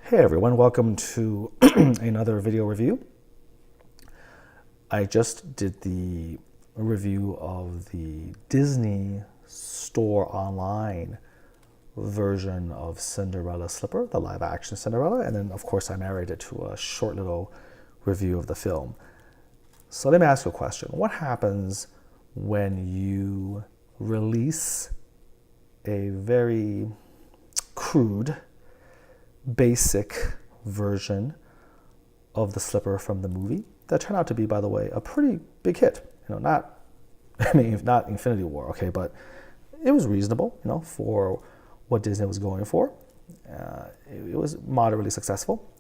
Hey everyone, welcome to another video review. I just did the review of the Disney Store online version of Cinderella Slipper, the live action Cinderella, and then of course I married it to a short little review of the film. So let me ask you a question. What happens when you release a very crude, basic version of the slipper from the movie that turned out to be, by the way, a pretty big hit? Not, not Infinity War, okay, but it was reasonable, for what Disney was going for. It was moderately successful.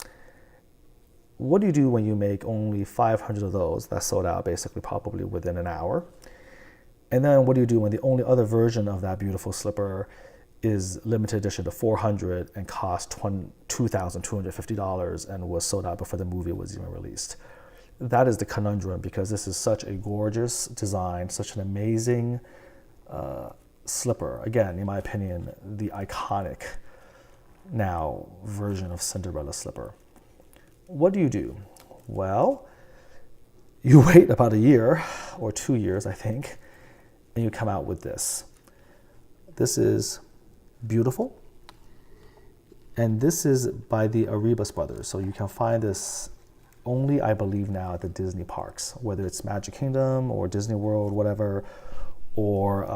What do you do when you make only 500 of those that sold out basically probably within an hour? And then what do you do when the only other version of that beautiful slipper is limited edition to 400 and cost $2,250 and was sold out before the movie was even released? That is the conundrum, because this is such a gorgeous design, such an amazing slipper. Again, in my opinion, the iconic now version of Cinderella slipper. What do you do? Well, you wait about a year or 2 years, I think, and you come out with this. This is beautiful. And this is by the Arribas brothers. So you can find this only, I believe, now at the Disney parks, whether it's Magic Kingdom or Disney World, whatever, or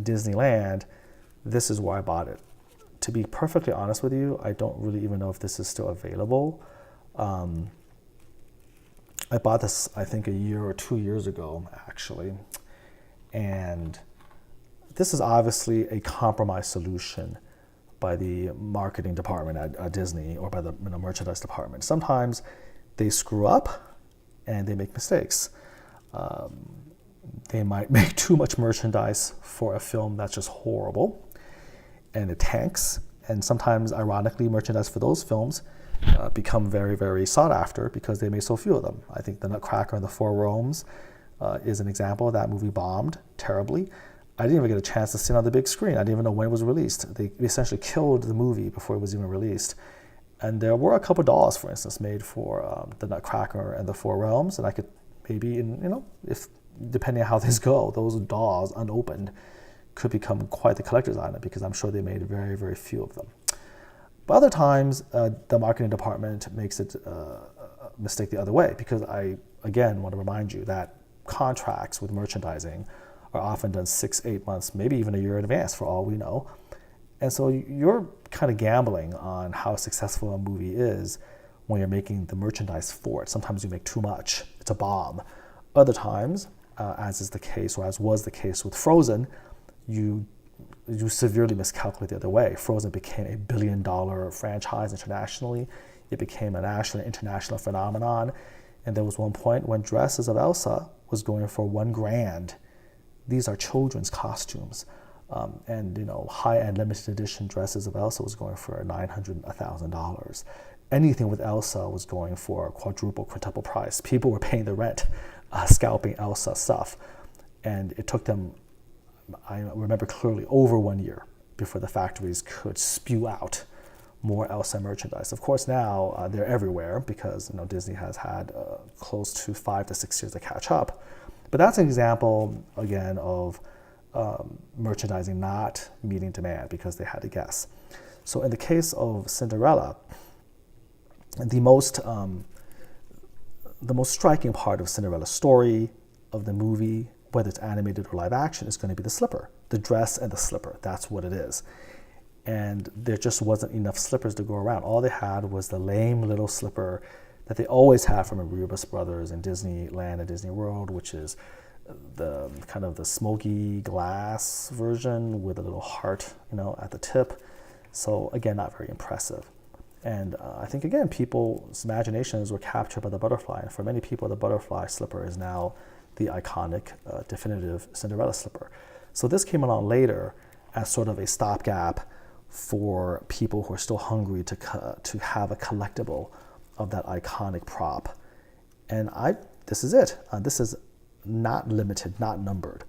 Disneyland. This is where I bought it. To be perfectly honest with you, I don't really even know if this is still available. I bought this, I think, a year or 2 years ago, actually. And this is obviously a compromise solution by the marketing department at Disney, or by the merchandise department. Sometimes they screw up and they make mistakes. They might make too much merchandise for a film that's just horrible and it tanks. And sometimes, ironically, merchandise for those films become very, very sought after because they made so few of them. I think The Nutcracker and the Four Realms is an example. That movie bombed terribly. I didn't even get a chance to see it on the big screen. I didn't even know when it was released. They essentially killed the movie before it was even released. And there were a couple dolls, for instance, made for The Nutcracker and the Four Realms. And I could maybe, if depending on how things go, those dolls unopened could become quite the collector's item, because I'm sure they made very, very few of them. But other times, the marketing department makes it a mistake the other way, because I, again, want to remind you that contracts with merchandising are often done 6-8 months, maybe even a year in advance, for all we know. And so you're kind of gambling on how successful a movie is when you're making the merchandise for it. Sometimes you make too much, it's a bomb. Other times, as is the case, or as was the case with Frozen, you severely miscalculate the other way. Frozen became a billion-dollar franchise internationally. It became a national and international phenomenon. And there was one point when dresses of Elsa was going for $1,000. These are children's costumes. And high-end limited edition dresses of Elsa was going for $900, $1,000. Anything with Elsa was going for a quadruple, quintuple price. People were paying the rent, scalping Elsa stuff. And it took them, I remember clearly, over 1 year before the factories could spew out more Elsa merchandise. Of course, now they're everywhere, because Disney has had close to 5 to 6 years to catch up. But that's an example, again, of merchandising not meeting demand because they had to guess. So in the case of Cinderella, the most striking part of Cinderella's story, of the movie, whether it's animated or live action, is going to be the slipper, the dress and the slipper. That's what it is. And there just wasn't enough slippers to go around. All they had was the lame little slipper that they always have from Arribas Brothers in Disneyland and Disney World, which is the kind of the smoky glass version with a little heart, at the tip. So again, not very impressive. And I think, again, people's imaginations were captured by the butterfly. And for many people, the butterfly slipper is now the iconic, definitive Cinderella slipper. So this came along later as sort of a stopgap for people who are still hungry to have a collectible of that iconic prop. And this is it. This is not limited, not numbered.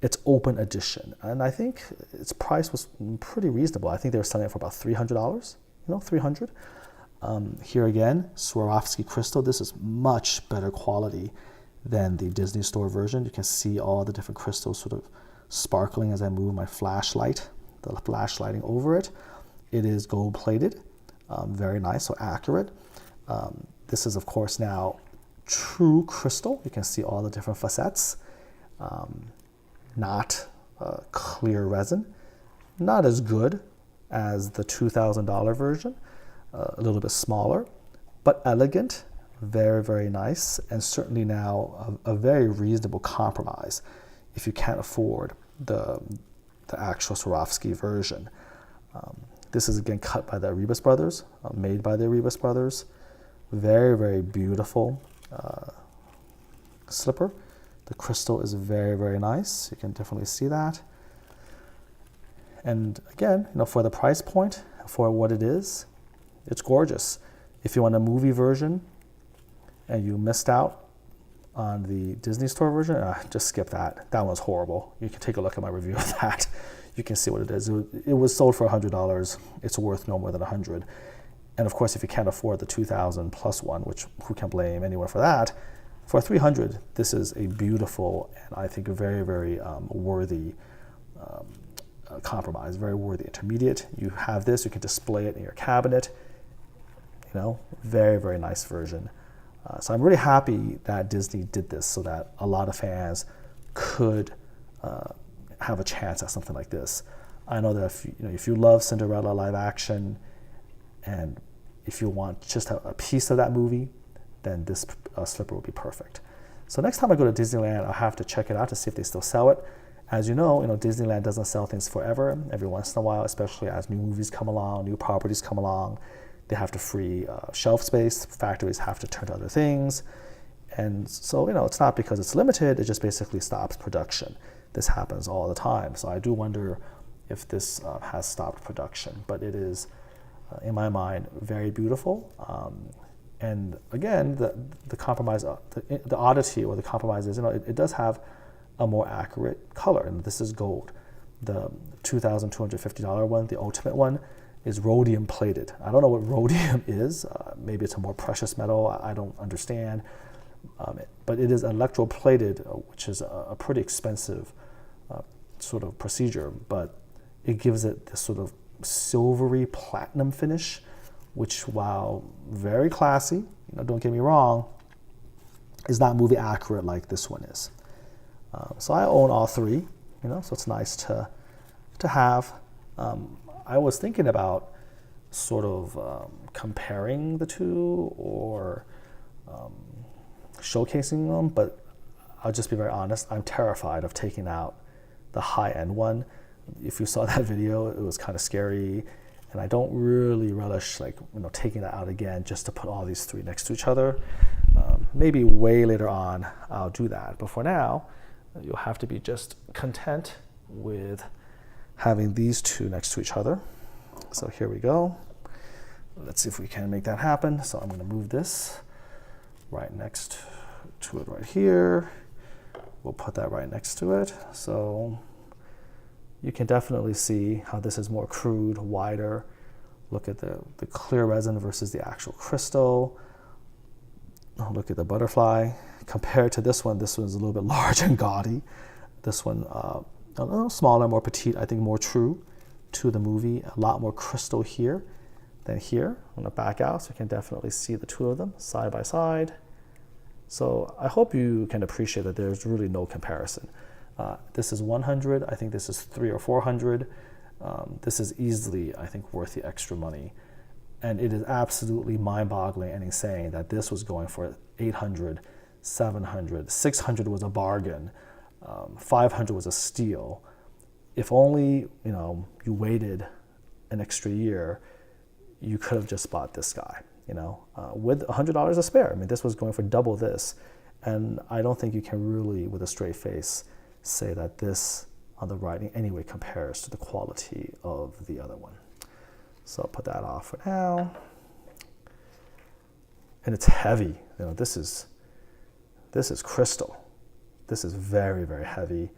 It's open edition. And I think its price was pretty reasonable. I think they were selling it for about $300, $300. Here again, Swarovski crystal. This is much better quality than the Disney Store version. You can see all the different crystals sort of sparkling as I move my flashlight, the flashlighting over it. It is gold plated, very nice, so accurate. This is of course now true crystal. You can see all the different facets, not clear resin, not as good as the $2,000 version, a little bit smaller, but elegant, very, very nice, and certainly now a very reasonable compromise if you can't afford the actual Swarovski version. This is again cut by the Arribas brothers, made by the Arribas brothers. Very, very beautiful slipper. The crystal is very, very nice. You can definitely see that. And again, for the price point, for what it is, it's gorgeous. If you want a movie version and you missed out on the Disney Store version, just skip that. That one's horrible. You can take a look at my review of that. You can see what it is. It was sold for $100. It's worth no more than $100. And of course, if you can't afford the 2,000 plus one, which who can blame anyone for that, for $300, this is a beautiful and I think a very, very worthy compromise, very worthy intermediate. You have this, you can display it in your cabinet. Very, very nice version. So I'm really happy that Disney did this so that a lot of fans could have a chance at something like this. I know that if you love Cinderella live action and if you want just a piece of that movie, then this slipper will be perfect. So next time I go to Disneyland, I'll have to check it out to see if they still sell it. As you know, Disneyland doesn't sell things forever. Every once in a while, especially as new movies come along, new properties come along, they have to free shelf space. Factories have to turn to other things. And so, it's not because it's limited, it just basically stops production. This happens all the time. So I do wonder if this has stopped production. But it is, in my mind, very beautiful. And again, the compromise, the oddity or the compromise is, it does have a more accurate color, and this is gold. The $2,250 one, the ultimate one, is rhodium plated. I don't know what rhodium is. Maybe it's a more precious metal. I don't understand. But it is electroplated, which is a pretty expensive sort of procedure, but it gives it this sort of silvery platinum finish, which, while very classy, don't get me wrong, is not movie accurate like this one is. So I own all three, so it's nice to have. I was thinking about sort of comparing the two or showcasing them, but I'll just be very honest, I'm terrified of taking out the high-end one. If you saw that video, it was kind of scary, and I don't really relish taking that out again just to put all these three next to each other. Maybe way later on I'll do that, but for now you'll have to be just content with having these two next to each other. So here we go. Let's see if we can make that happen. So I'm going to move this right next to it right here. We'll put that right next to it. So you can definitely see how this is more crude, wider. Look at the clear resin versus the actual crystal. Look at the butterfly. Compared to this one's a little bit large and gaudy. This one a little smaller, more petite, I think more true to the movie. A lot more crystal here than here. I'm gonna back out so you can definitely see the two of them side by side. So I hope you can appreciate that there's really no comparison. This is 100, I think this is 300 or 400. This is easily, I think, worth the extra money. And it is absolutely mind-boggling and insane that this was going for 800, 700, 600 was a bargain, 500 was a steal. If only, you waited an extra year, you could have just bought this guy, with $100 to spare. I mean, this was going for double this. And I don't think you can really, with a straight face, say that this on the right in any way compares to the quality of the other one. So I'll put that off for now. And it's heavy. This is crystal. This is very, very heavy.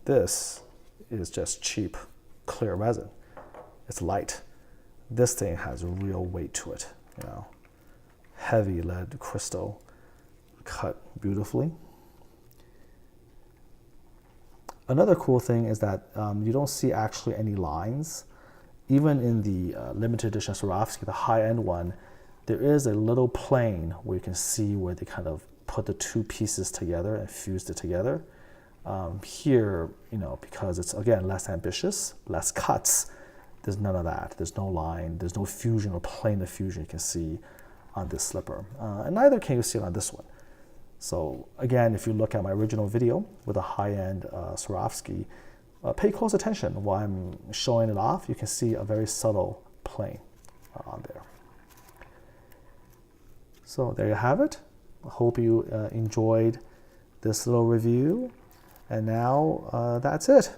This is just cheap, clear resin. It's light. This thing has real weight to it, you know. Heavy lead crystal, cut beautifully. Another cool thing is that you don't see actually any lines. Even in the limited edition Swarovski, the high-end one, there is a little plane where you can see where they kind of put the two pieces together and fused it together. Here, you know, because it's, again, less ambitious, less cuts, there's none of that. There's no line, there's no fusion or plane of fusion you can see on this slipper. And neither can you see it on this one. So again, if you look at my original video with a high-end Swarovski, pay close attention. While I'm showing it off, you can see a very subtle plane on there. So there you have it. I hope you enjoyed this little review. And now that's it.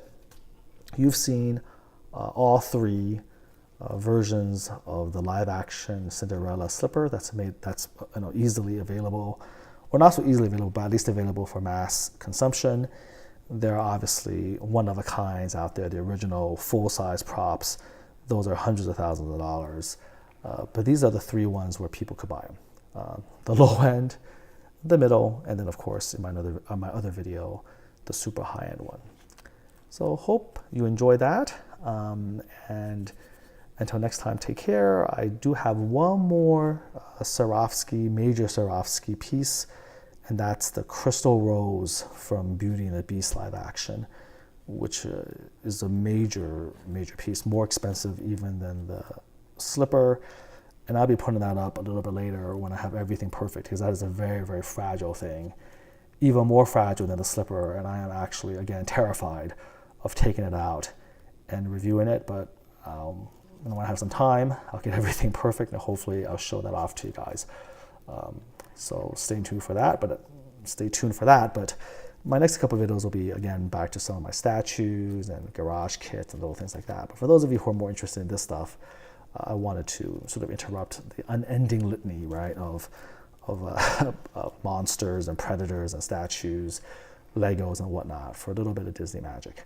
You've seen all three versions of the live-action Cinderella slipper that's easily available, or not so easily available, but at least available for mass consumption. There are obviously one-of-a-kinds out there, the original full-size props. Those are hundreds of thousands of dollars. But these are the three ones where people could buy them. The low end, the middle, and then of course in my other video, the super high-end one. So hope you enjoy that. And until next time, take care. I do have one more major Swarovski piece, and that's the Crystal Rose from Beauty and the Beast live action, which is a major piece, more expensive even than the slipper. And I'll be putting that up a little bit later when I have everything perfect, because that is a very fragile thing, even more fragile than the slipper. And I am actually, again, terrified of taking it out and reviewing it. But when I have some time, I'll get everything perfect, and hopefully I'll show that off to you guys. So stay tuned for that. But my next couple of videos will be, again, back to some of my statues and garage kits and little things like that. But for those of you who are more interested in this stuff, I wanted to sort of interrupt the unending litany, right, of monsters and predators and statues, Legos and whatnot, for a little bit of Disney magic.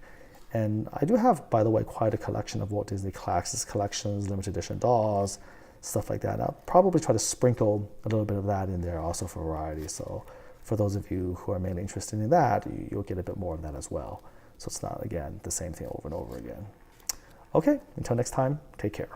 And I do have, by the way, quite a collection of Walt Disney Classics collections, limited edition dolls, stuff like that. I'll probably try to sprinkle a little bit of that in there also for variety. So for those of you who are mainly interested in that, you'll get a bit more of that as well. So it's not, again, the same thing over and over again. Okay, until next time, take care.